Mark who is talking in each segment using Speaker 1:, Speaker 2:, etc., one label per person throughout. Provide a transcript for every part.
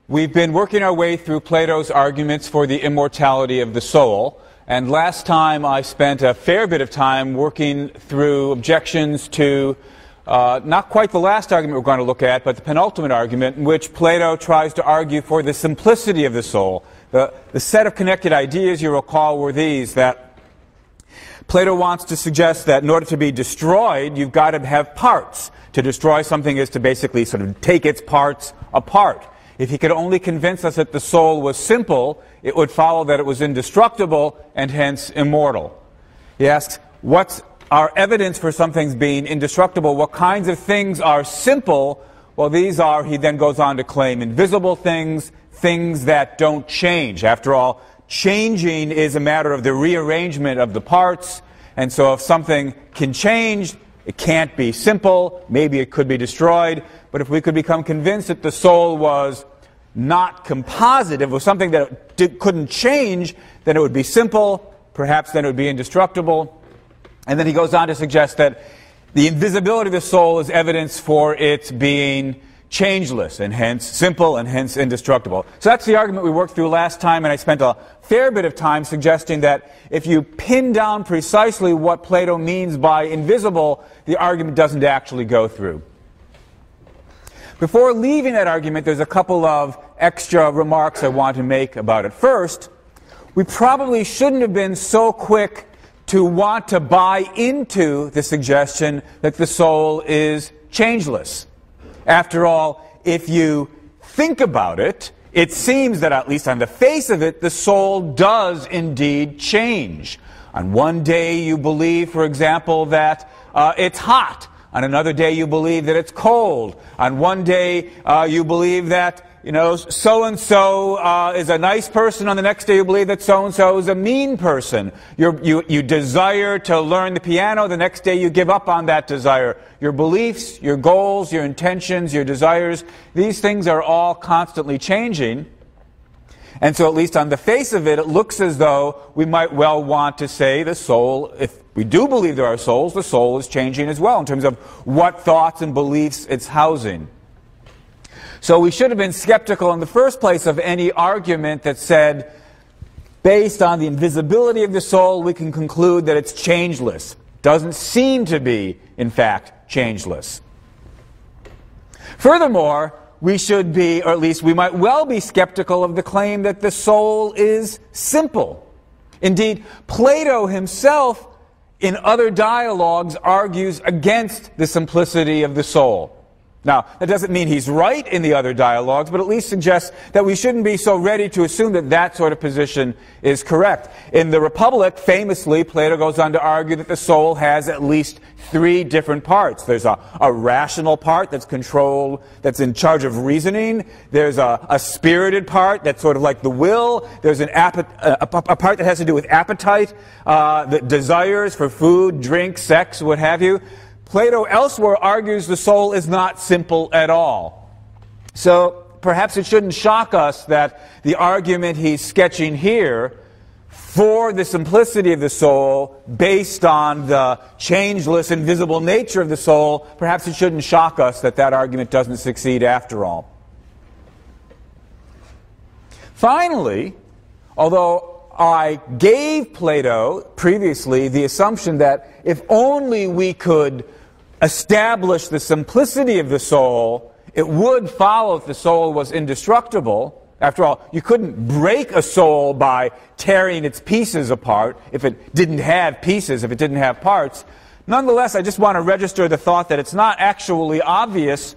Speaker 1: We've been working our way through Plato's arguments for the immortality of the soul, and last time I spent a fair bit of time working through objections to not quite the last argument we're going to look at, but the penultimate argument in which Plato tries to argue for the simplicity of the soul. The set of connected ideas, you recall, were these, that Plato wants to suggest that in order to be destroyed, you've got to have parts. To destroy something is to basically sort of take its parts apart. If he could only convince us that the soul was simple, it would follow that it was indestructible and hence immortal. He asks, what's our evidence for something's being indestructible? What kinds of things are simple? Well, these are, he then goes on to claim, invisible things, things that don't change. After all, changing is a matter of the rearrangement of the parts, and so if something can change, it can't be simple, maybe it could be destroyed, but if we could become convinced that the soul was not composite, if it was something that couldn't change, then it would be simple, perhaps then it would be indestructible. And then he goes on to suggest that the invisibility of the soul is evidence for its being changeless, and hence simple, and hence indestructible. So that's the argument we worked through last time, and I spent a fair bit of time suggesting that if you pin down precisely what Plato means by invisible, the argument doesn't actually go through. Before leaving that argument, there's a couple of extra remarks I want to make about it. First, we probably shouldn't have been so quick to want to buy into the suggestion that the soul is changeless. After all, if you think about it, it seems that at least on the face of it, the soul does indeed change. On one day you believe, for example, that it's hot. On another day you believe that it's cold. On one day you believe that, so-and-so is a nice person. On the next day you believe that so-and-so is a mean person. You desire to learn the piano. The next day you give up on that desire. Your beliefs, your goals, your intentions, your desires, these things are all constantly changing. And so at least on the face of it, it looks as though we might well want to say the soul, if we do believe there are souls, the soul is changing as well in terms of what thoughts and beliefs it's housing. So we should have been skeptical in the first place of any argument that said, based on the invisibility of the soul, we can conclude that it's changeless. Doesn't seem to be, in fact, changeless. Furthermore, we should be, or at least we might well be skeptical of the claim that the soul is simple. Indeed, Plato himself, in other dialogues, argues against the simplicity of the soul. Now, that doesn't mean he's right in the other dialogues, but at least suggests that we shouldn't be so ready to assume that that sort of position is correct. In the Republic, famously, Plato goes on to argue that the soul has at least three different parts. There's a rational part that's controlled, that's in charge of reasoning. There's a spirited part that's sort of like the will. There's a part that has to do with appetite, the desires for food, drink, sex, what have you. Plato elsewhere argues the soul is not simple at all. So perhaps it shouldn't shock us that the argument he's sketching here for the simplicity of the soul, based on the changeless, invisible nature of the soul, perhaps it shouldn't shock us that that argument doesn't succeed after all. Finally, although I gave Plato previously the assumption that if only we could establish the simplicity of the soul, it would follow if the soul was indestructible. After all, you couldn't break a soul by tearing its pieces apart if it didn't have pieces, if it didn't have parts. Nonetheless, I just want to register the thought that it's not actually obvious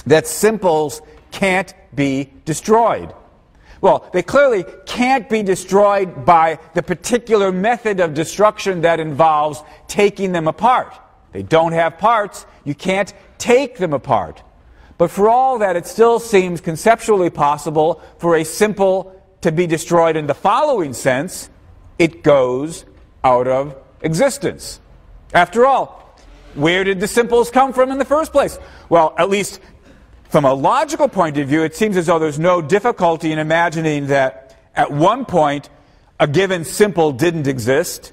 Speaker 1: that simples can't be destroyed. Well, they clearly can't be destroyed by the particular method of destruction that involves taking them apart. They don't have parts. You can't take them apart. But for all that, it still seems conceptually possible for a simple to be destroyed in the following sense: it goes out of existence. After all, where did the simples come from in the first place? Well, at least from a logical point of view, it seems as though there's no difficulty in imagining that at one point a given simple didn't exist,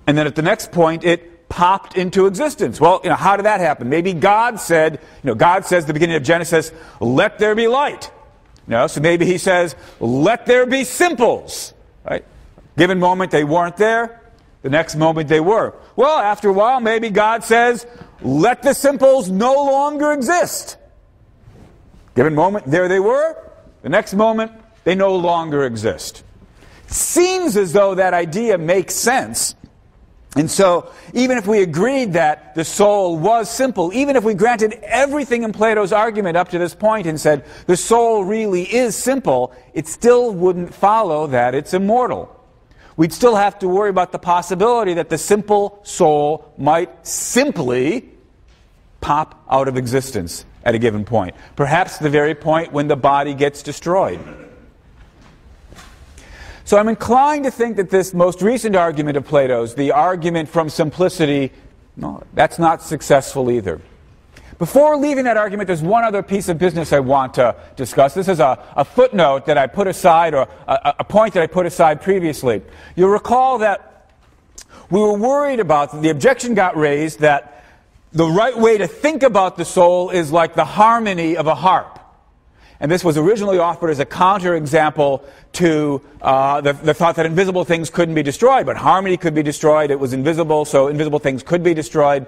Speaker 1: and then at the next point it popped into existence. Well, how did that happen? Maybe God said, God says at the beginning of Genesis, "Let there be light." So maybe he says, let there be simples. Right? Given moment they weren't there, the next moment they were. Well, after a while, maybe God says, let the simples no longer exist. Given moment, there they were. The next moment, they no longer exist. Seems as though that idea makes sense. And so, even if we agreed that the soul was simple, even if we granted everything in Plato's argument up to this point and said the soul really is simple, it still wouldn't follow that it's immortal. We'd still have to worry about the possibility that the simple soul might simply pop out of existence at a given point. Perhaps the very point when the body gets destroyed. So I'm inclined to think that this most recent argument of Plato's, the argument from simplicity, no, that's not successful either. Before leaving that argument, there's one other piece of business I want to discuss. This is a footnote that I put aside, or a point that I put aside previously. You'll recall that we were worried about, the objection got raised that the right way to think about the soul is like the harmony of a harp. And this was originally offered as a counterexample to the thought that invisible things couldn't be destroyed, but harmony could be destroyed. It was invisible, so invisible things could be destroyed.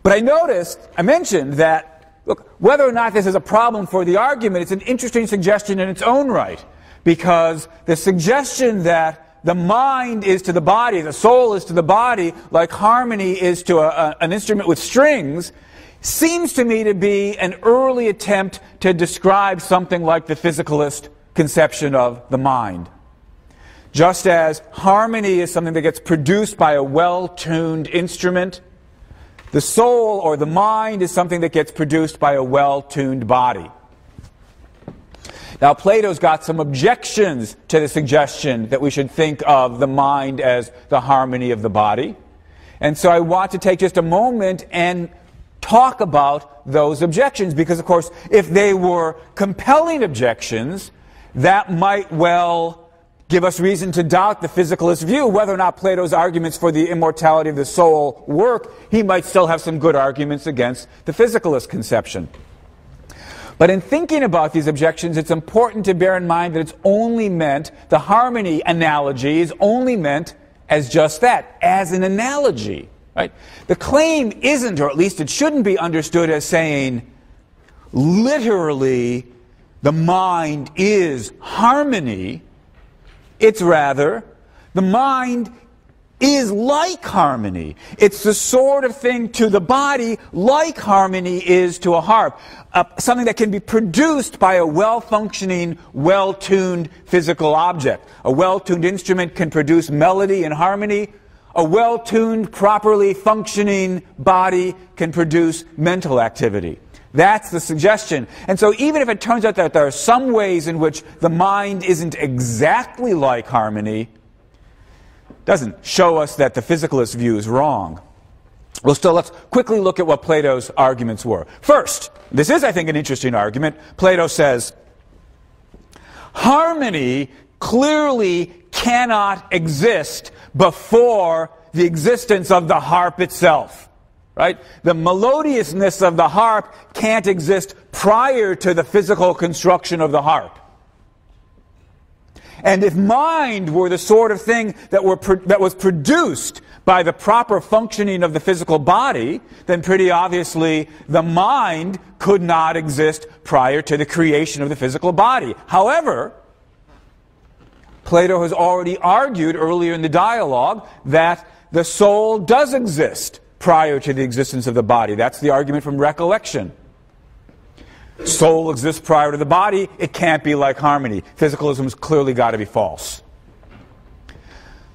Speaker 1: But I mentioned that, look, whether or not this is a problem for the argument, it's an interesting suggestion in its own right, because the suggestion that the mind is to the body, the soul is to the body, like harmony is to an instrument with strings, seems to me to be an early attempt to describe something like the physicalist conception of the mind. Just as harmony is something that gets produced by a well-tuned instrument, the soul or the mind is something that gets produced by a well-tuned body. Now, Plato's got some objections to the suggestion that we should think of the mind as the harmony of the body. And so I want to take just a moment and talk about those objections, because, of course, if they were compelling objections, that might well give us reason to doubt the physicalist view. Whether or not Plato's arguments for the immortality of the soul work, he might still have some good arguments against the physicalist conception. But in thinking about these objections, it's important to bear in mind that it's only meant, the harmony analogy is only meant as just that, as an analogy. Right? The claim isn't, or at least it shouldn't be understood as saying, literally, the mind is harmony. It's rather, the mind is like harmony. It's the sort of thing to the body like harmony is to a harp. Something that can be produced by a well-functioning, well-tuned physical object. A well-tuned instrument can produce melody and harmony. A well-tuned, properly functioning body can produce mental activity. That's the suggestion. And so even if it turns out that there are some ways in which the mind isn't exactly like harmony, doesn't show us that the physicalist view is wrong. Well, still, let's quickly look at what Plato's arguments were. First, this is, I think, an interesting argument. Plato says, harmony clearly cannot exist before the existence of the harp itself. Right? The melodiousness of the harp can't exist prior to the physical construction of the harp. And if mind were the sort of thing that was produced by the proper functioning of the physical body, then pretty obviously the mind could not exist prior to the creation of the physical body. However, Plato has already argued earlier in the dialogue that the soul does exist prior to the existence of the body. That's the argument from recollection. Soul exists prior to the body. It can't be like harmony. Physicalism's clearly got to be false.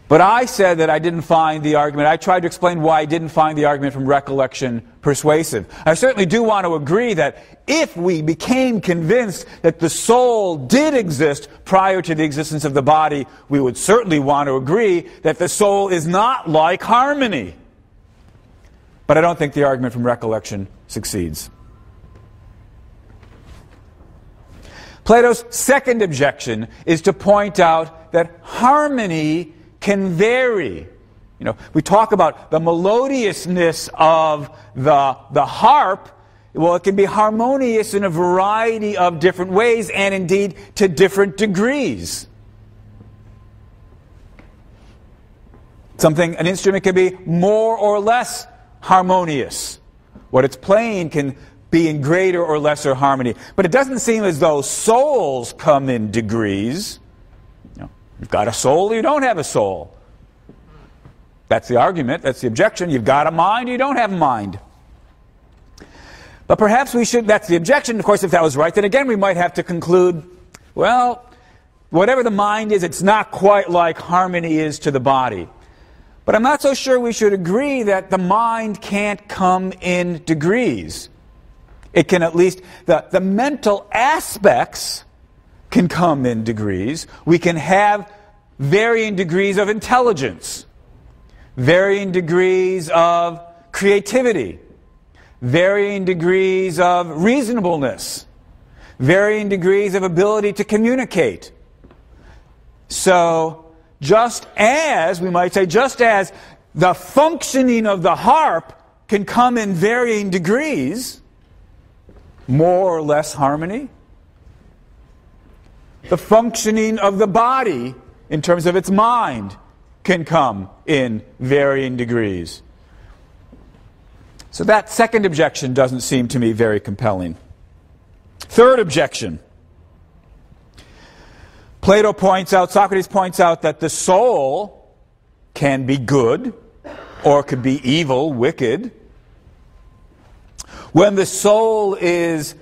Speaker 1: But I said that I didn't find the argument. I tried to explain why I didn't find the argument from recollection persuasive. I certainly do want to agree that if we became convinced that the soul did exist prior to the existence of the body, we would certainly want to agree that the soul is not like harmony. But I don't think the argument from recollection succeeds. Plato's second objection is to point out that harmony can vary. We talk about the melodiousness of the harp Well, it can be harmonious in a variety of different ways, and indeed to different degrees. An instrument can be more or less harmonious. What it's playing can be in greater or lesser harmony. But it doesn't seem as though souls come in degrees. You've got a soul or you don't have a soul. That's the argument, that's the objection. You've got a mind or you don't have a mind. But perhaps we should, that's the objection. Of course, if that was right, then again we might have to conclude, well, whatever the mind is, it's not quite like harmony is to the body. But I'm not so sure we should agree that the mind can't come in degrees. It can at least, the mental aspects can come in degrees. We can have varying degrees of intelligence, varying degrees of creativity, varying degrees of reasonableness, varying degrees of ability to communicate. So, just as, we might say, just as the functioning of the harp can come in varying degrees, more or less harmony, the functioning of the body, in terms of its mind, can come in varying degrees. So that second objection doesn't seem to me very compelling. Third objection. Socrates points out that the soul can be good or could be evil, wicked. When the soul is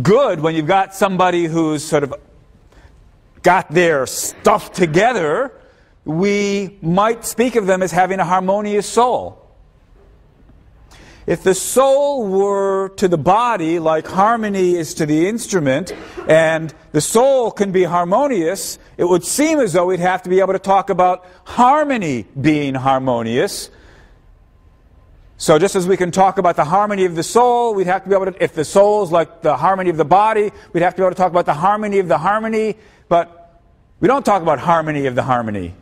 Speaker 1: good, when you've got somebody who's sort of got their stuff together, we might speak of them as having a harmonious soul. If the soul were to the body like harmony is to the instrument, and the soul can be harmonious, it would seem as though we'd have to be able to talk about harmony being harmonious. So just as we can talk about the harmony of the soul, we'd have to be able to, if the soul is like the harmony of the body, we'd have to be able to talk about the harmony of the harmony, but we don't talk about harmony of the harmony.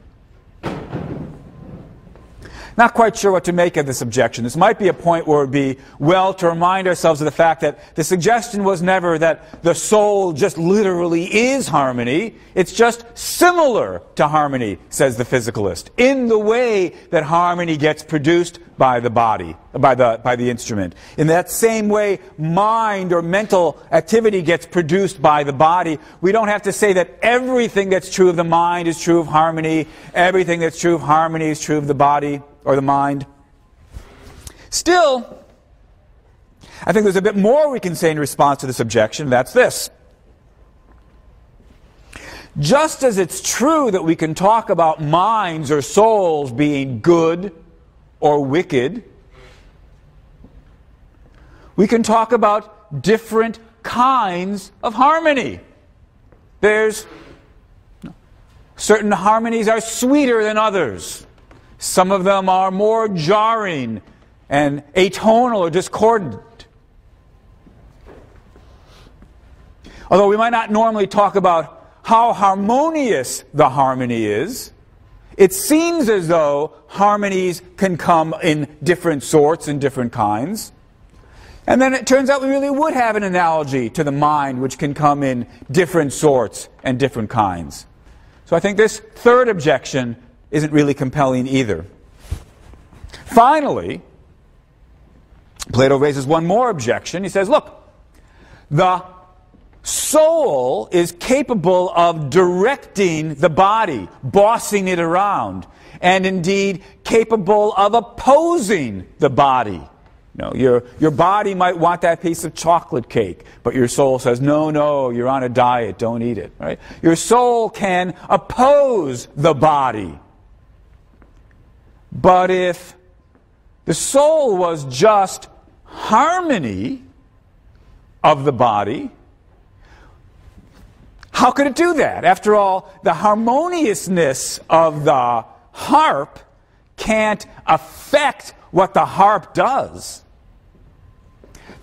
Speaker 1: Not quite sure what to make of this objection. This might be a point where it would be well to remind ourselves of the fact that the suggestion was never that the soul just literally is harmony. It's just similar to harmony, says the physicalist, in the way that harmony gets produced by the body, by the instrument. In that same way, mind or mental activity gets produced by the body. We don't have to say that everything that's true of the mind is true of harmony, everything that's true of harmony is true of the body or the mind. Still, I think there's a bit more we can say in response to this objection. That's this. Just as it's true that we can talk about minds or souls being good or wicked, we can talk about different kinds of harmony. There's certain harmonies are sweeter than others. Some of them are more jarring and atonal or discordant. Although we might not normally talk about how harmonious the harmony is, it seems as though harmonies can come in different sorts and different kinds. And then it turns out we really would have an analogy to the mind, which can come in different sorts and different kinds. So I think this third objection isn't really compelling either. Finally, Plato raises one more objection. He says, look, the soul is capable of directing the body, bossing it around, and indeed capable of opposing the body. You know, your body might want that piece of chocolate cake, but your soul says, no, you're on a diet, don't eat it. Right? Your soul can oppose the body. But if the soul was just harmony of the body, how could it do that? After all, the harmoniousness of the harp can't affect what the harp does.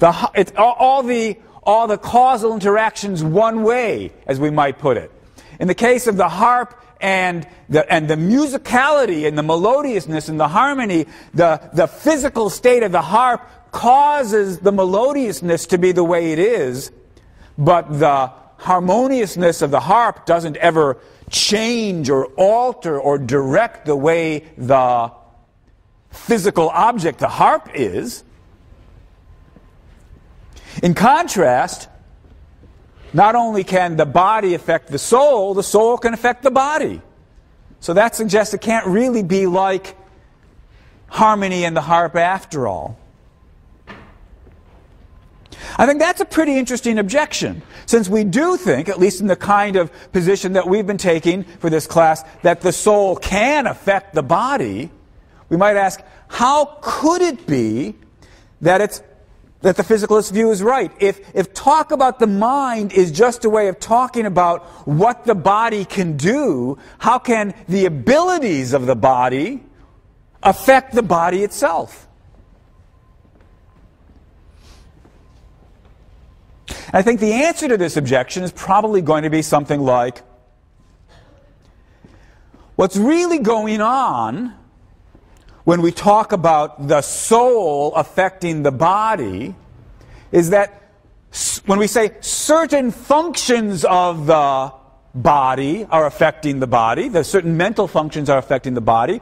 Speaker 1: All the causal interactions one way, as we might put it. In the case of the harp and the musicality and the melodiousness and the harmony, the physical state of the harp causes the melodiousness to be the way it is, but the harmoniousness of the harp doesn't ever change or alter or direct the way the physical object, the harp, is. In contrast, not only can the body affect the soul can affect the body. So that suggests it can't really be like harmony and the harp after all. I think that's a pretty interesting objection, since we do think, at least in the kind of position that we've been taking for this class, that the soul can affect the body. We might ask, how could it be that the physicalist view is right? If talk about the mind is just a way of talking about what the body can do, how can the abilities of the body affect the body itself? I think the answer to this objection is probably going to be something like, what's really going on when we talk about the soul affecting the body is that when we say certain functions of the body are affecting the body, the certain mental functions are affecting the body,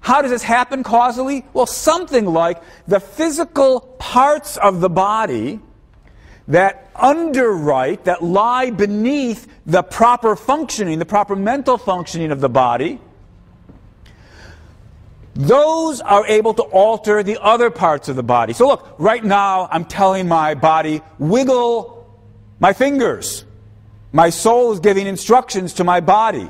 Speaker 1: how does this happen causally? Well, something like the physical parts of the body that underwrite, that lie beneath the proper functioning, the proper mental functioning of the body, those are able to alter the other parts of the body. So look, right now I'm telling my body, wiggle my fingers. My soul is giving instructions to my body.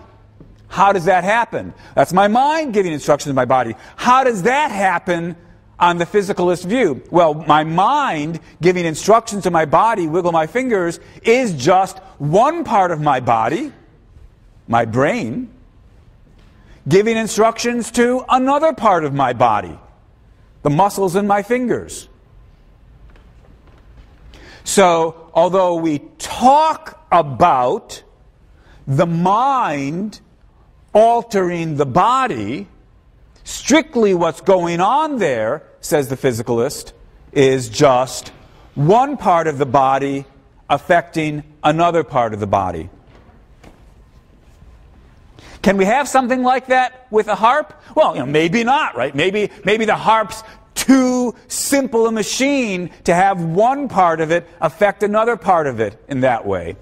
Speaker 1: How does that happen? That's my mind giving instructions to my body. How does that happen on the physicalist view? Well, my mind giving instructions to my body, wiggle my fingers, is just one part of my body, my brain, giving instructions to another part of my body, the muscles in my fingers. So, although we talk about the mind altering the body, strictly what's going on there, says the physicalist, is just one part of the body affecting another part of the body. Can we have something like that with a harp? Well, maybe not, right? Maybe the harp's too simple a machine to have one part of it affect another part of it in that way.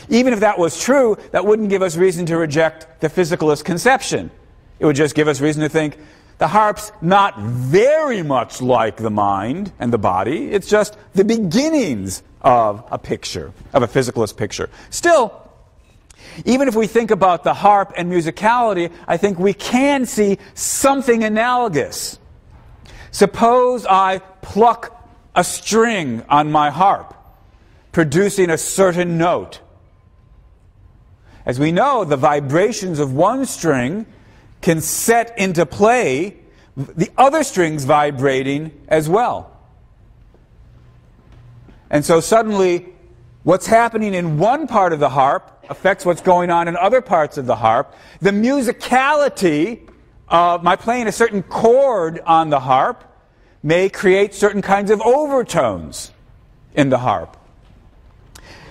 Speaker 1: Even if that was true, that wouldn't give us reason to reject the physicalist conception. It would just give us reason to think the harp's not very much like the mind and the body. It's just the beginnings of a picture, of a physicalist picture. Still, even if we think about the harp and musicality, I think we can see something analogous. Suppose I pluck a string on my harp, producing a certain note. As we know, the vibrations of one string can set into play the other strings vibrating as well. And so suddenly, what's happening in one part of the harp affects what's going on in other parts of the harp. The musicality of my playing a certain chord on the harp may create certain kinds of overtones in the harp,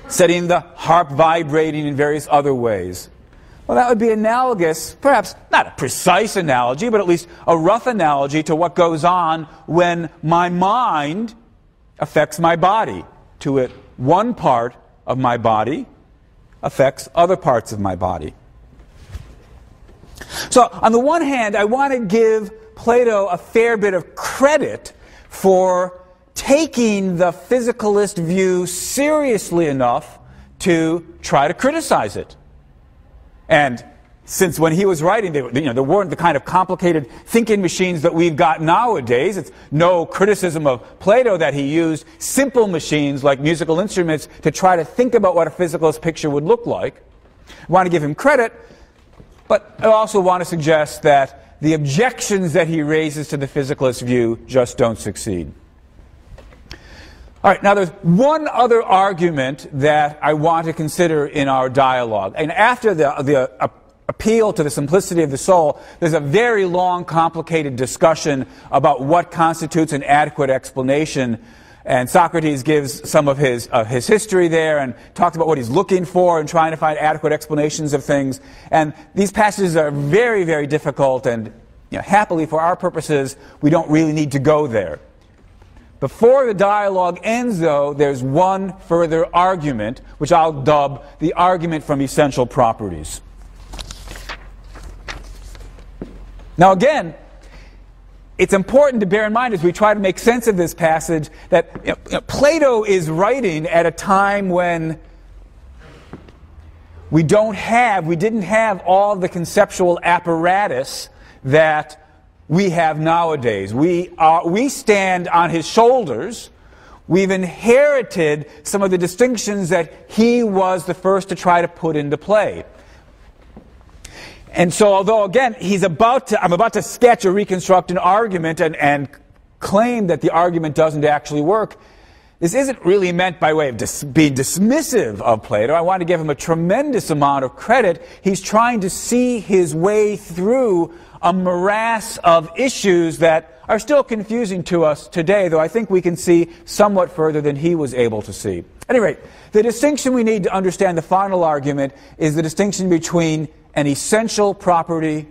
Speaker 1: setting the harp vibrating in various other ways. Well, that would be analogous, perhaps not a precise analogy, but at least a rough analogy to what goes on when my mind affects my body. To it, one part of my body affects other parts of my body. So, on the one hand, I want to give Plato a fair bit of credit for taking the physicalist view seriously enough to try to criticize it. And since when he was writing, there weren't the kind of complicated thinking machines that we've got nowadays. It's no criticism of Plato that he used simple machines like musical instruments to try to think about what a physicalist picture would look like. I want to give him credit, but I also want to suggest that the objections that he raises to the physicalist view just don't succeed. All right, now there's one other argument that I want to consider in our dialogue. And after the appeal to the simplicity of the soul, there's a very long, complicated discussion about what constitutes an adequate explanation. And Socrates gives some of his history there and talks about what he's looking for and trying to find adequate explanations of things. And these passages are very, very difficult, and happily for our purposes, we don't really need to go there. Before the dialogue ends, though, there's one further argument, which I'll dub the argument from essential properties. Now again, it's important to bear in mind as we try to make sense of this passage that Plato is writing at a time when we didn't have all the conceptual apparatus that we have nowadays. We stand on his shoulders. We've inherited some of the distinctions that he was the first to try to put into play. And so, although again, I'm about to sketch or reconstruct an argument and claim that the argument doesn't actually work, this isn't really meant by way of being dismissive of Plato. I want to give him a tremendous amount of credit. He's trying to see his way through a morass of issues that are still confusing to us today, though I think we can see somewhat further than he was able to see. At any rate, the distinction we need to understand the final argument is the distinction between an essential property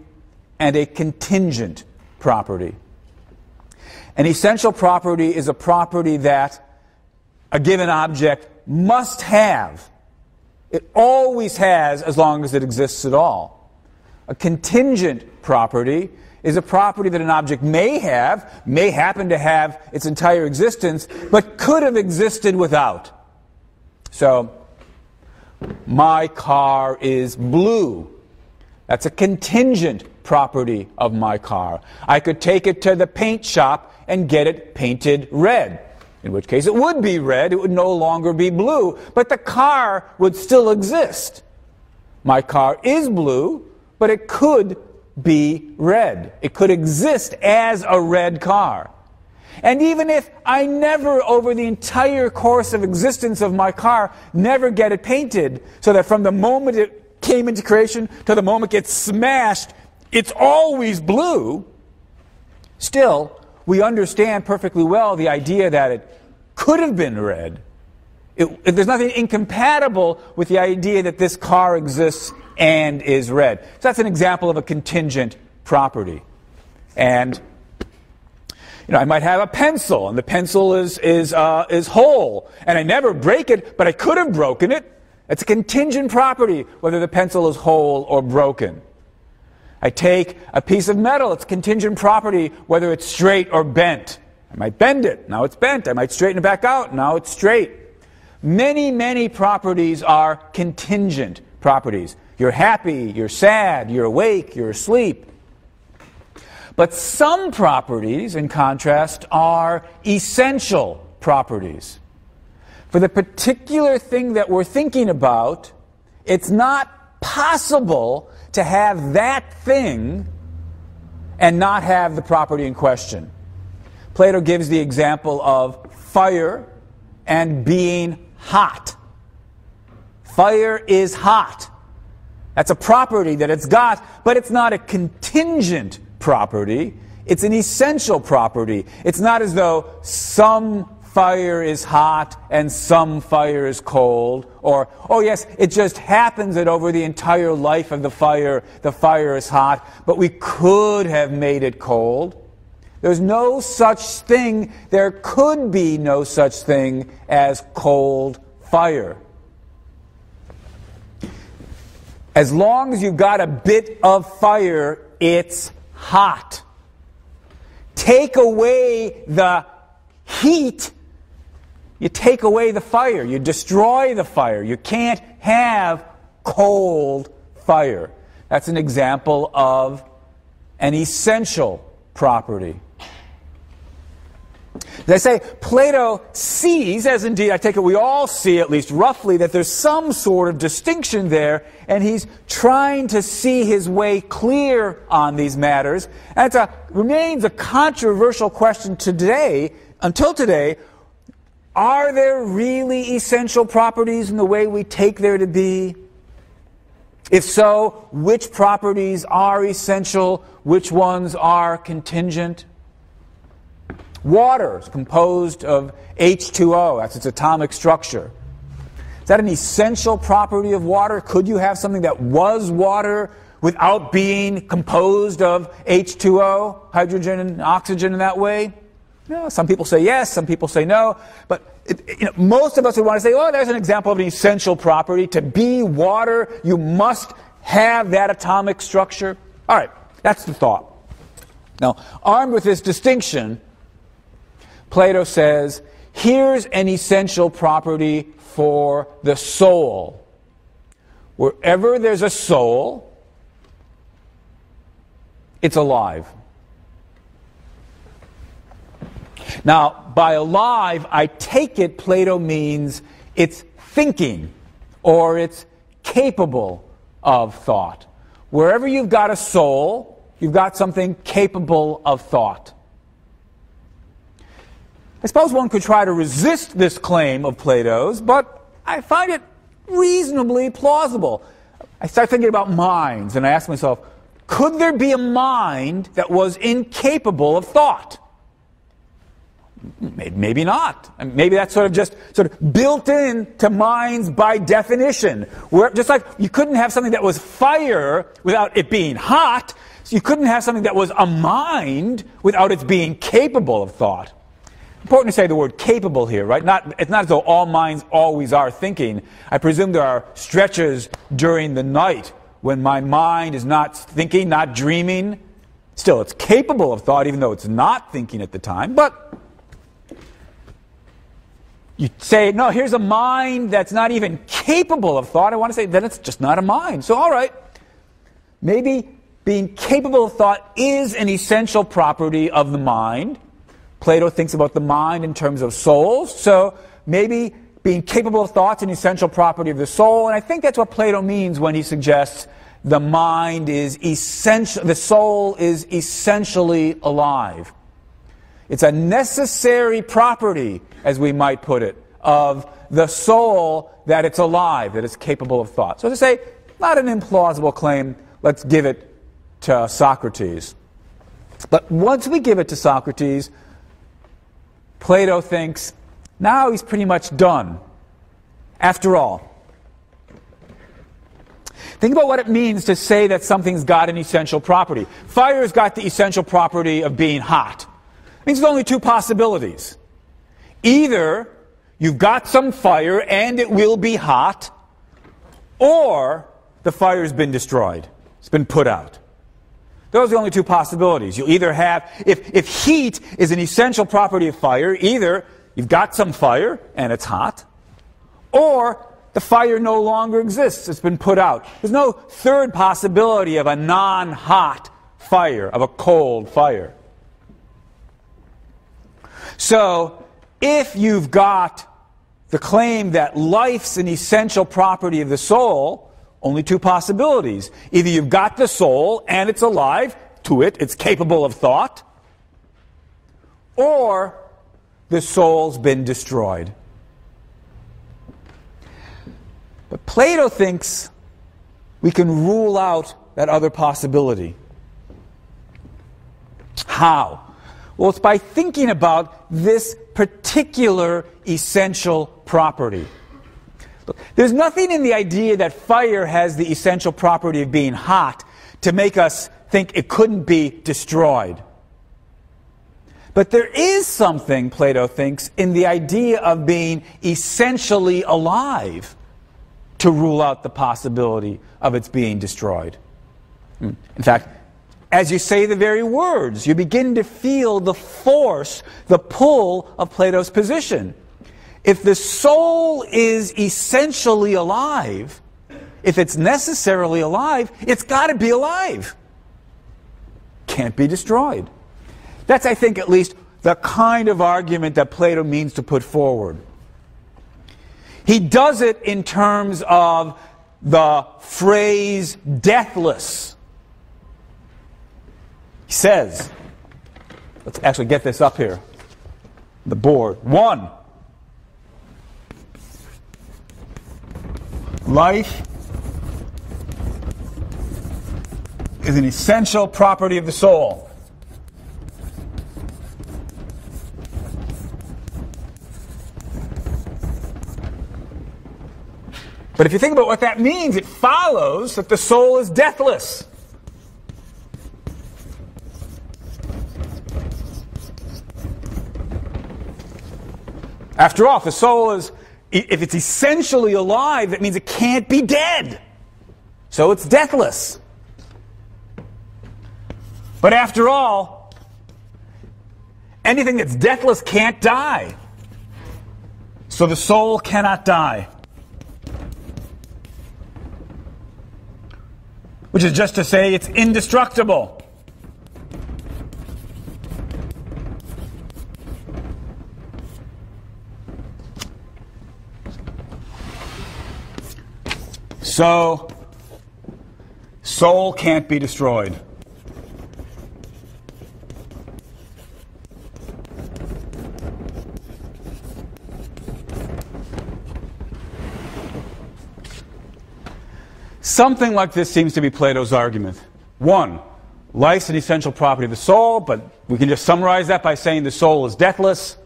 Speaker 1: and a contingent property. An essential property is a property that a given object must have. It always has as long as it exists at all. A contingent property is a property that an object may happen to have its entire existence, but could have existed without. So, my car is blue. That's a contingent property of my car. I could take it to the paint shop and get it painted red, in which case it would be red, it would no longer be blue, but the car would still exist. My car is blue, but it could be red. It could exist as a red car. And even if I never, over the entire course of existence of my car, never get it painted, so that from the moment it came into creation to the moment it gets smashed, it's always blue, still, we understand perfectly well the idea that it could have been red. There's nothing incompatible with the idea that this car exists and is red. So that's an example of a contingent property. And I might have a pencil, and the pencil is whole, and I never break it, but I could have broken it. It's a contingent property, whether the pencil is whole or broken. I take a piece of metal, it's contingent property, whether it's straight or bent. I might bend it, now it's bent. I might straighten it back out, now it's straight. Many, many properties are contingent properties. You're happy, you're sad, you're awake, you're asleep. But some properties, in contrast, are essential properties. For the particular thing that we're thinking about, it's not possible to have that thing and not have the property in question. Plato gives the example of fire and being hot. Fire is hot. That's a property that it's got, but it's not a contingent property. It's an essential property. It's not as though some fire is hot and some fire is cold, or, oh yes, it just happens that over the entire life of the fire is hot, but we could have made it cold. There's no such thing, there could be no such thing as cold fire. As long as you've got a bit of fire, it's hot. Take away the heat, you take away the fire. You destroy the fire. You can't have cold fire. That's an example of an essential property. As I say, Plato sees, as indeed I take it we all see at least roughly, that there's some sort of distinction there, and he's trying to see his way clear on these matters. And it remains a controversial question today, until today. Are there really essential properties in the way we take there to be? If so, which properties are essential? Which ones are contingent? Water is composed of H2O. That's its atomic structure. Is that an essential property of water? Could you have something that was water without being composed of H2O, hydrogen and oxygen in that way? No, some people say yes, some people say no. But most of us would want to say, oh, there's an example of an essential property. To be water, you must have that atomic structure. All right, that's the thought. Now, armed with this distinction, Plato says, here's an essential property for the soul. Wherever there's a soul, it's alive. Now, by alive, I take it Plato means it's thinking, or it's capable of thought. Wherever you've got a soul, you've got something capable of thought. I suppose one could try to resist this claim of Plato's, but I find it reasonably plausible. I start thinking about minds, and I ask myself, could there be a mind that was incapable of thought? Maybe not. Maybe that's sort of built in to minds by definition. Just like you couldn't have something that was fire without it being hot, so you couldn't have something that was a mind without its being capable of thought. Important to say the word capable here, right? It's not as though all minds always are thinking. I presume there are stretches during the night when my mind is not thinking, not dreaming. Still, it's capable of thought, even though it's not thinking at the time. But you say, no, here's a mind that's not even capable of thought. I want to say, then it's just not a mind. So, all right, maybe being capable of thought is an essential property of the mind. Plato thinks about the mind in terms of souls, so maybe being capable of thought is an essential property of the soul, and I think that's what Plato means when he suggests the mind is essential, the soul is essentially alive. It's a necessary property, as we might put it, of the soul that it's alive, that it's capable of thought. So to say, not an implausible claim, let's give it to Socrates. But once we give it to Socrates, Plato thinks, now he's pretty much done. After all, think about what it means to say that something's got an essential property. Fire's got the essential property of being hot. It means there's only two possibilities. Either you've got some fire and it will be hot, or the fire's been destroyed. It's been put out. Those are the only two possibilities. You'll either have, if heat is an essential property of fire, either you've got some fire and it's hot, or the fire no longer exists. It's been put out. There's no third possibility of a non-hot fire, of a cold fire. So, if you've got the claim that life's an essential property of the soul, only two possibilities. Either you've got the soul and it's alive, to it, it's capable of thought, or the soul's been destroyed. But Plato thinks we can rule out that other possibility. How? Well, it's by thinking about this particular essential property. Look, there's nothing in the idea that fire has the essential property of being hot to make us think it couldn't be destroyed. But there is something, Plato thinks, in the idea of being essentially alive to rule out the possibility of its being destroyed. In fact, as you say the very words, you begin to feel the force, the pull of Plato's position. If the soul is essentially alive, if it's necessarily alive, it's got to be alive. Can't be destroyed. That's, I think, at least the kind of argument that Plato means to put forward. He does it in terms of the phrase deathless. He says, let's actually get this up here, the board. 1, life is an essential property of the soul. But if you think about what that means, it follows that the soul is deathless. After all, if the soul is, if it's essentially alive, that means it can't be dead. So it's deathless. But after all, anything that's deathless can't die. So the soul cannot die. Which is just to say it's indestructible. So, soul can't be destroyed. Something like this seems to be Plato's argument. One, life's an essential property of the soul, but we can just summarize that by saying the soul is deathless.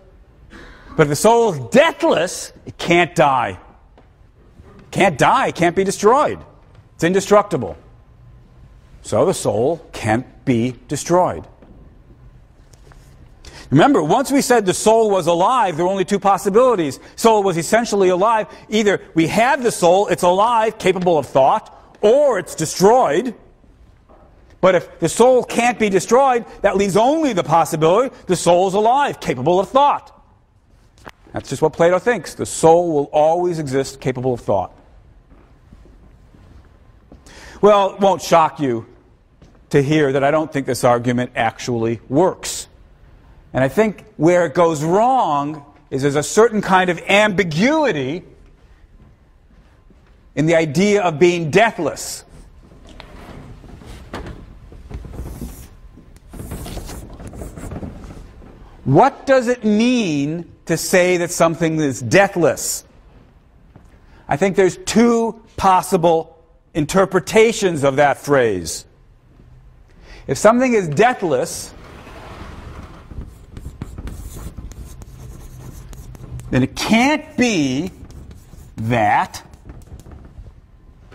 Speaker 1: But if the soul is deathless, it can't die. It can't die, it can't be destroyed. It's indestructible. So the soul can't be destroyed. Remember, once we said the soul was alive, there were only two possibilities. Soul was essentially alive. Either we have the soul, it's alive, capable of thought, or it's destroyed. But if the soul can't be destroyed, that leaves only the possibility the soul is alive, capable of thought. That's just what Plato thinks. The soul will always exist, capable of thought. Well, it won't shock you to hear that I don't think this argument actually works. And I think where it goes wrong is there's a certain kind of ambiguity in the idea of being deathless. What does it mean to say that something is deathless? I think there's two possible interpretations of that phrase. If something is deathless, then it can't be that.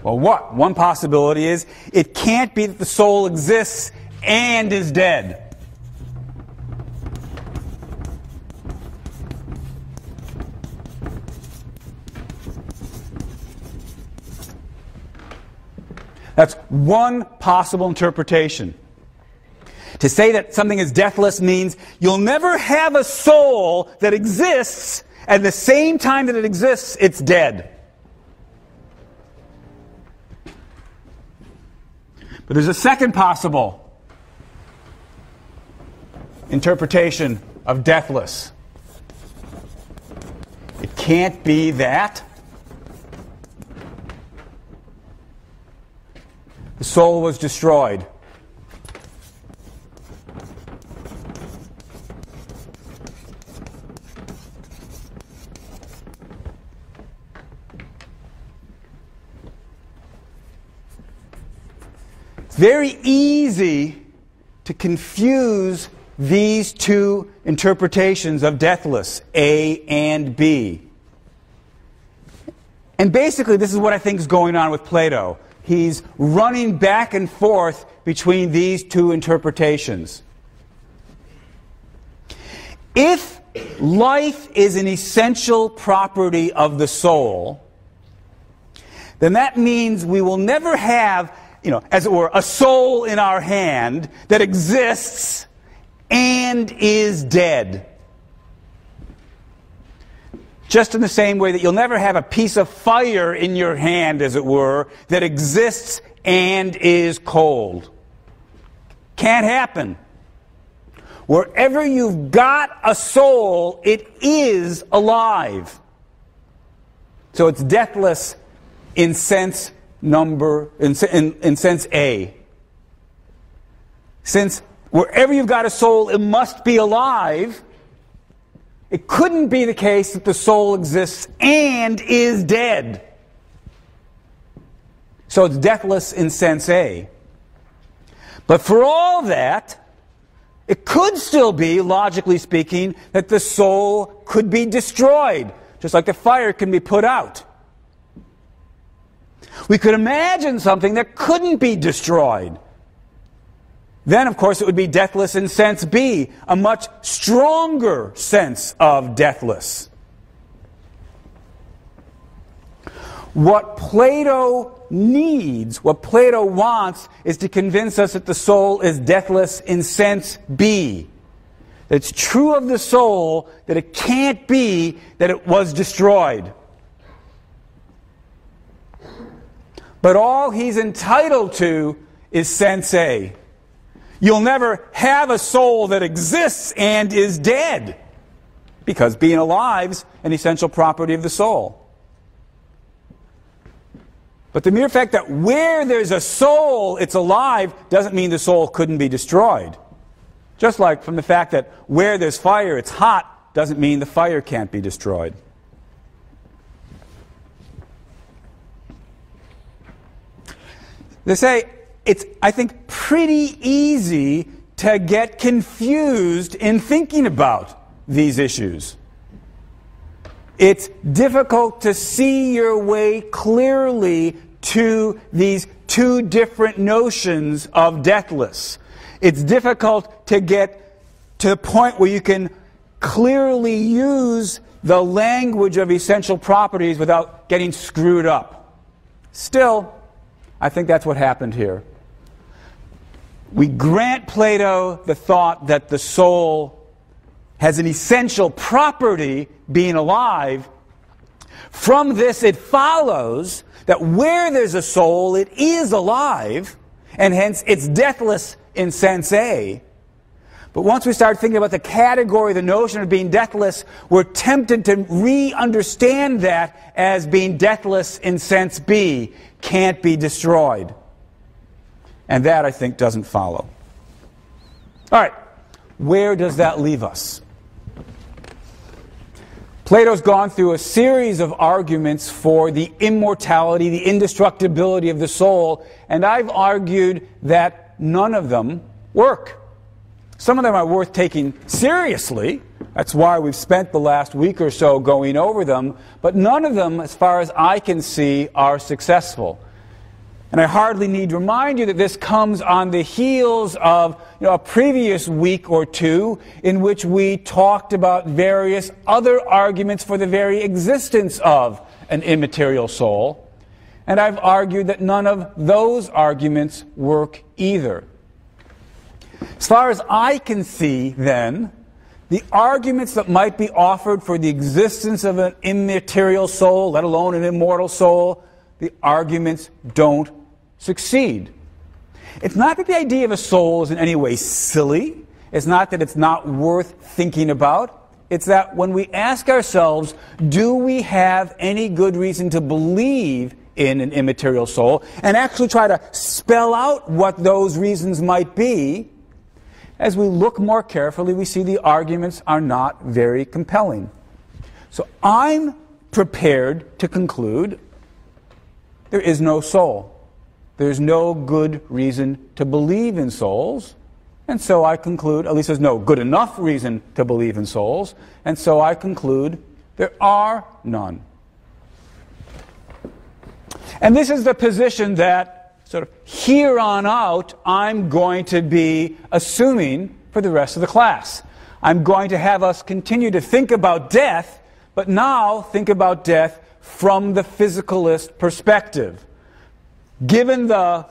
Speaker 1: Well, what? One possibility is it can't be that the soul exists and is dead. That's one possible interpretation. To say that something is deathless means you'll never have a soul that exists at the same time that it exists, it's dead. But there's a second possible interpretation of deathless. It can't be that the soul was destroyed. Very easy to confuse these two interpretations of deathless, A and B. And basically, this is what I think is going on with Plato. He's running back and forth between these two interpretations. If life is an essential property of the soul, then that means we will never have, as it were, a soul in our hand that exists and is dead. Just in the same way that you'll never have a piece of fire in your hand, as it were, that exists and is cold. Can't happen. Wherever you've got a soul, it is alive. So it's deathless in sense sense A. Since wherever you've got a soul, it must be alive, it couldn't be the case that the soul exists and is dead. So it's deathless in sense A. But for all that, it could still be, logically speaking, that the soul could be destroyed, just like the fire can be put out. We could imagine something that couldn't be destroyed. Then, of course, it would be deathless in sense B, a much stronger sense of deathless. What Plato needs, what Plato wants, is to convince us that the soul is deathless in sense B. That it's true of the soul that it can't be that it was destroyed. But all he's entitled to is sense A. You'll never have a soul that exists and is dead, because being alive is an essential property of the soul. But the mere fact that where there's a soul, it's alive, doesn't mean the soul couldn't be destroyed. Just like from the fact that where there's fire, it's hot, doesn't mean the fire can't be destroyed. They say it's, I think, pretty easy to get confused in thinking about these issues. It's difficult to see your way clearly to these two different notions of deathless. It's difficult to get to the point where you can clearly use the language of essential properties without getting screwed up. Still, I think that's what happened here. We grant Plato the thought that the soul has an essential property, being alive. From this it follows that where there's a soul, it is alive, and hence it's deathless in sense A. But once we start thinking about the category, the notion of being deathless, we're tempted to re-understand that as being deathless in sense B, can't be destroyed. And that, I think, doesn't follow. All right, where does that leave us? Plato's gone through a series of arguments for the immortality, the indestructibility of the soul, and I've argued that none of them work. Some of them are worth taking seriously. That's why we've spent the last week or so going over them, but none of them, as far as I can see, are successful. And I hardly need to remind you that this comes on the heels of a previous week or two in which we talked about various other arguments for the very existence of an immaterial soul. And I've argued that none of those arguments work either. As far as I can see, then, the arguments that might be offered for the existence of an immaterial soul, let alone an immortal soul, the arguments don't succeed. It's not that the idea of a soul is in any way silly. It's not that it's not worth thinking about. It's that when we ask ourselves, do we have any good reason to believe in an immaterial soul, and actually try to spell out what those reasons might be, as we look more carefully, we see the arguments are not very compelling. So I'm prepared to conclude there is no soul. There's no good reason to believe in souls, and so I conclude, at least there's no good enough reason to believe in souls, and so I conclude there are none. And this is the position that, sort of here on out, I'm going to be assuming for the rest of the class. I'm going to have us continue to think about death, but now think about death from the physicalist perspective. Given the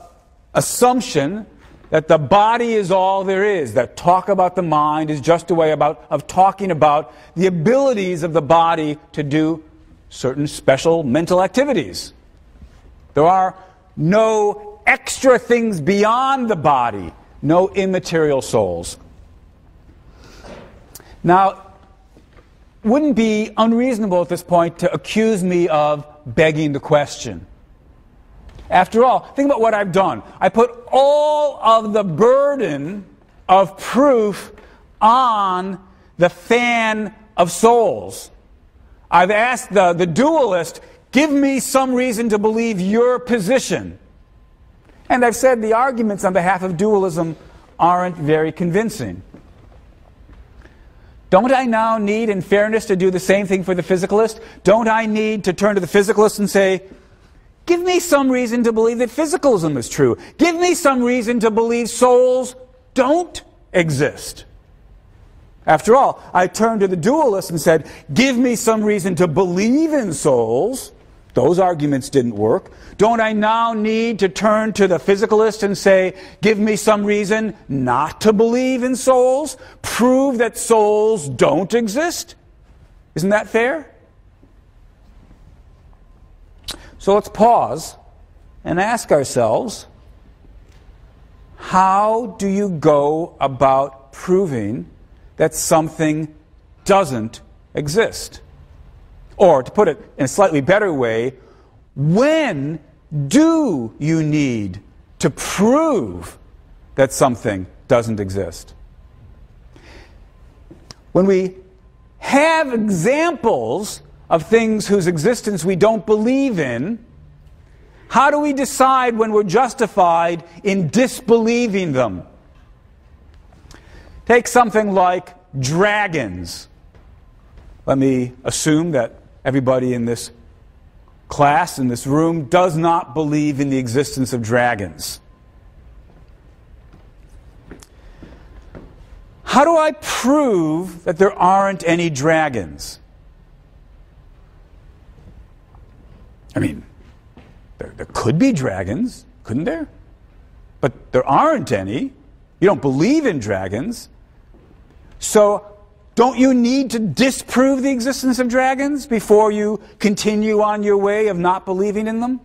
Speaker 1: assumption that the body is all there is, that talk about the mind is just a way of talking about the abilities of the body to do certain special mental activities. There are no extra things beyond the body, no immaterial souls. Now, wouldn't be unreasonable at this point to accuse me of begging the question. After all, think about what I've done. I put all of the burden of proof on the fan of souls. I've asked the dualist, give me some reason to believe your position. And I've said the arguments on behalf of dualism aren't very convincing. Don't I now need, in fairness, to do the same thing for the physicalist? Don't I need to turn to the physicalist and say, give me some reason to believe that physicalism is true. Give me some reason to believe souls don't exist. After all, I turned to the dualist and said, give me some reason to believe in souls. Those arguments didn't work. Don't I now need to turn to the physicalist and say, give me some reason not to believe in souls? Prove that souls don't exist? Isn't that fair? So let's pause and ask ourselves, how do you go about proving that something doesn't exist? Or, to put it in a slightly better way, when do you need to prove that something doesn't exist? When we have examples of things whose existence we don't believe in, how do we decide when we're justified in disbelieving them? Take something like dragons. Let me assume that everybody in this class, in this room, does not believe in the existence of dragons. How do I prove that there aren't any dragons? I mean, there could be dragons, couldn't there? But there aren't any. You don't believe in dragons. So, don't you need to disprove the existence of dragons before you continue on your way of not believing in them?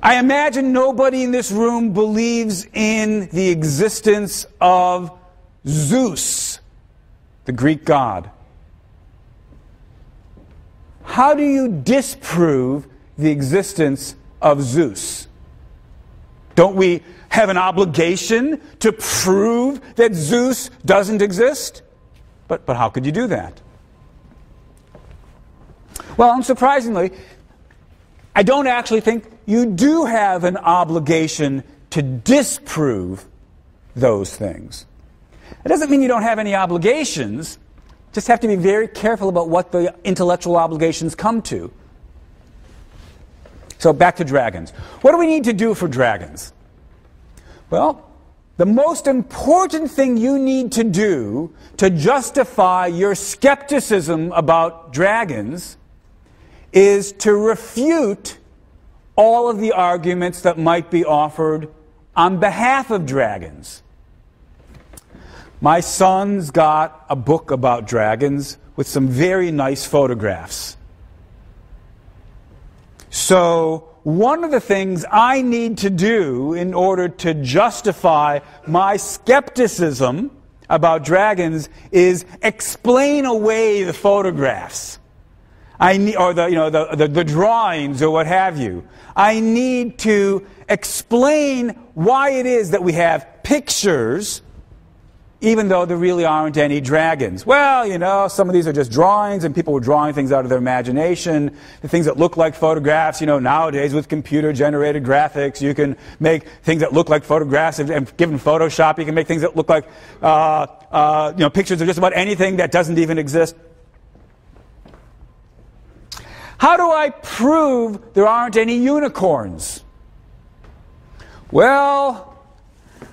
Speaker 1: I imagine nobody in this room believes in the existence of Zeus, the Greek god. How do you disprove the existence of Zeus? Don't we have an obligation to prove that Zeus doesn't exist? But how could you do that? Well, unsurprisingly, I don't actually think you do have an obligation to disprove those things. It doesn't mean you don't have any obligations. Just have to be very careful about what the intellectual obligations come to. So back to dragons. What do we need to do for dragons? Well, the most important thing you need to do to justify your skepticism about dragons is to refute all of the arguments that might be offered on behalf of dragons. My son's got a book about dragons with some very nice photographs. So, one of the things I need to do in order to justify my skepticism about dragons is explain away the photographs. Or the drawings or what have you. I need to explain why it is that we have pictures even though there really aren't any dragons. Well, some of these are just drawings, and people were drawing things out of their imagination. The things that look like photographs, nowadays with computer-generated graphics, you can make things that look like photographs, and given Photoshop, you can make things that look like, pictures of just about anything that doesn't even exist. How do I prove there aren't any unicorns? Well,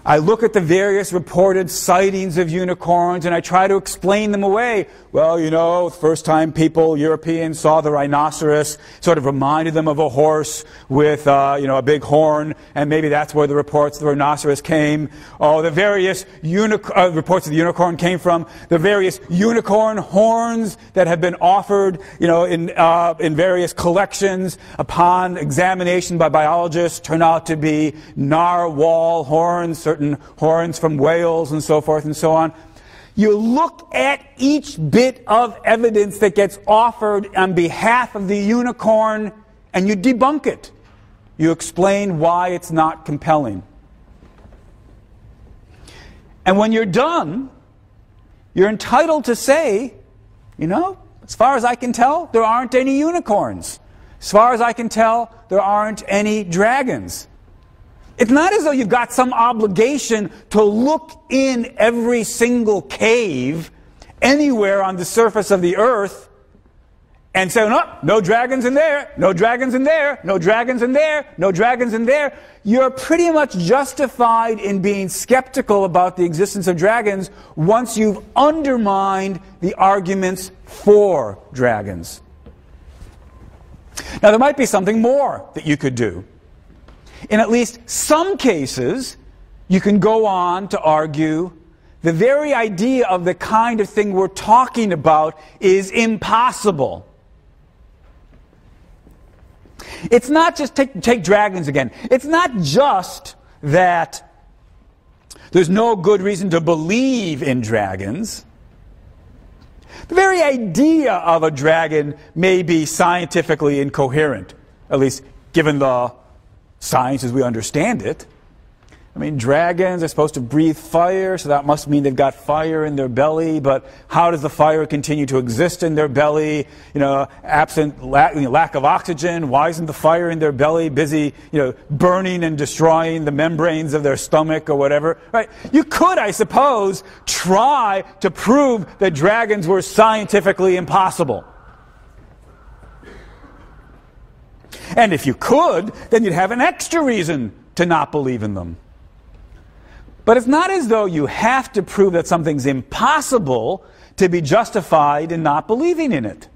Speaker 1: I look at the various reported sightings of unicorns and I try to explain them away. Well, the first time Europeans saw the rhinoceros, sort of reminded them of a horse with, a big horn, and maybe that's where the reports of the rhinoceros came. Oh, the various reports of the unicorn came from the various unicorn horns that have been offered, in various collections upon examination by biologists turn out to be narwhal horns, certain horns from whales and so forth and so on. You look at each bit of evidence that gets offered on behalf of the unicorn and you debunk it. You explain why it's not compelling. And when you're done, you're entitled to say, as far as I can tell, there aren't any unicorns. As far as I can tell, there aren't any dragons. It's not as though you've got some obligation to look in every single cave anywhere on the surface of the earth and say, no, no dragons in there, no dragons in there, no dragons in there, no dragons in there. You're pretty much justified in being skeptical about the existence of dragons once you've undermined the arguments for dragons. Now, there might be something more that you could do. In at least some cases, you can go on to argue the very idea of the kind of thing we're talking about is impossible. It's not just, take dragons again. It's not just that there's no good reason to believe in dragons. The very idea of a dragon may be scientifically incoherent, at least given the science as we understand it. I mean, dragons are supposed to breathe fire, so that must mean they've got fire in their belly, but how does the fire continue to exist in their belly? Absent lack of oxygen, why isn't the fire in their belly busy, burning and destroying the membranes of their stomach or whatever? Right? You could, I suppose, try to prove that dragons were scientifically impossible. And if you could, then you'd have an extra reason to not believe in them. But it's not as though you have to prove that something's impossible to be justified in not believing in it.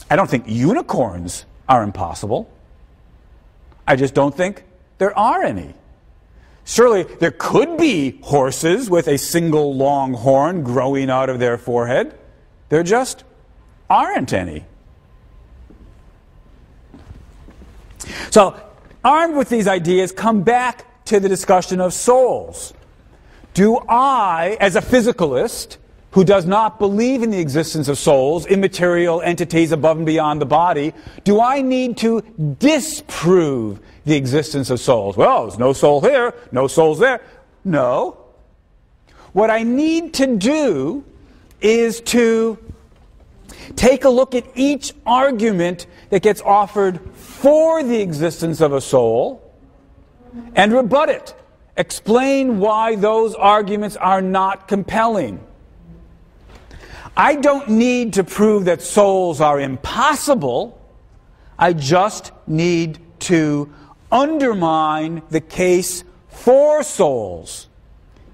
Speaker 1: I don't think unicorns are impossible. I just don't think there are any. Surely there could be horses with a single long horn growing out of their forehead. There just aren't any. So, armed with these ideas, come back to the discussion of souls. Do I, as a physicalist who does not believe in the existence of souls, immaterial entities above and beyond the body, do I need to disprove the existence of souls? Well, there's no soul here, no souls there. No. What I need to do is to take a look at each argument that gets offered for the existence of a soul and rebut it. Explain why those arguments are not compelling. I don't need to prove that souls are impossible. I just need to undermine the case for souls.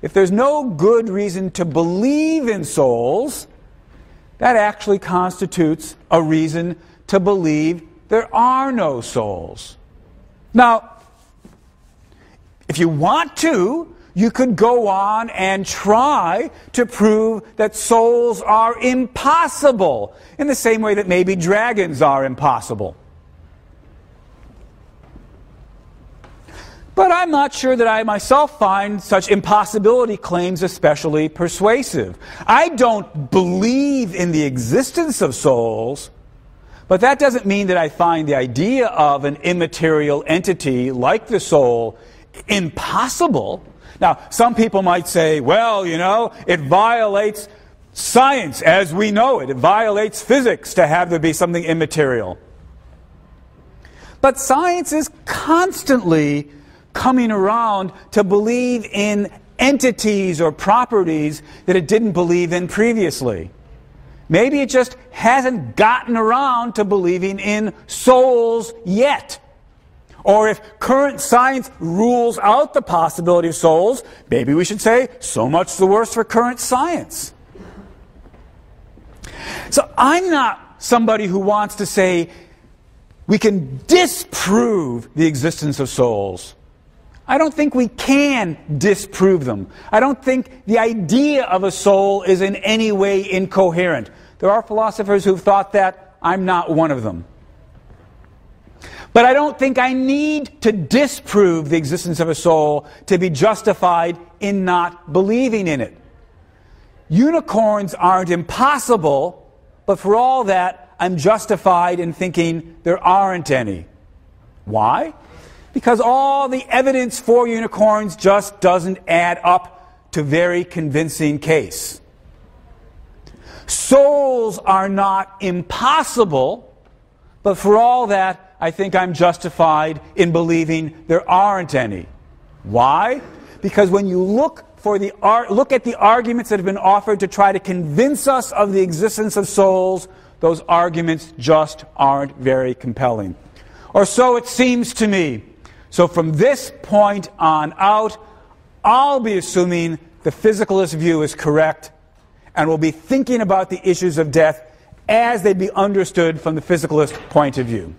Speaker 1: If there's no good reason to believe in souls, that actually constitutes a reason to believe there are no souls. Now, if you want to, you could go on and try to prove that souls are impossible, in the same way that maybe dragons are impossible. But I'm not sure that I myself find such impossibility claims especially persuasive. I don't believe in the existence of souls, but that doesn't mean that I find the idea of an immaterial entity like the soul impossible. Now, some people might say, well, it violates science as we know it. It violates physics to have there be something immaterial. But science is constantly coming around to believe in entities or properties that it didn't believe in previously. Maybe it just hasn't gotten around to believing in souls yet. Or if current science rules out the possibility of souls, maybe we should say, so much the worse for current science. So I'm not somebody who wants to say we can disprove the existence of souls. I don't think we can disprove them. I don't think the idea of a soul is in any way incoherent. There are philosophers who've thought that. I'm not one of them. But I don't think I need to disprove the existence of a soul to be justified in not believing in it. Unicorns aren't impossible, but for all that, I'm justified in thinking there aren't any. Why? Because all the evidence for unicorns just doesn't add up to very convincing case. Souls are not impossible, but for all that, I think I'm justified in believing there aren't any. Why? Because when you look at the arguments that have been offered to try to convince us of the existence of souls, those arguments just aren't very compelling. Or so it seems to me. So from this point on out, I'll be assuming the physicalist view is correct, and will be thinking about the issues of death as they be understood from the physicalist point of view.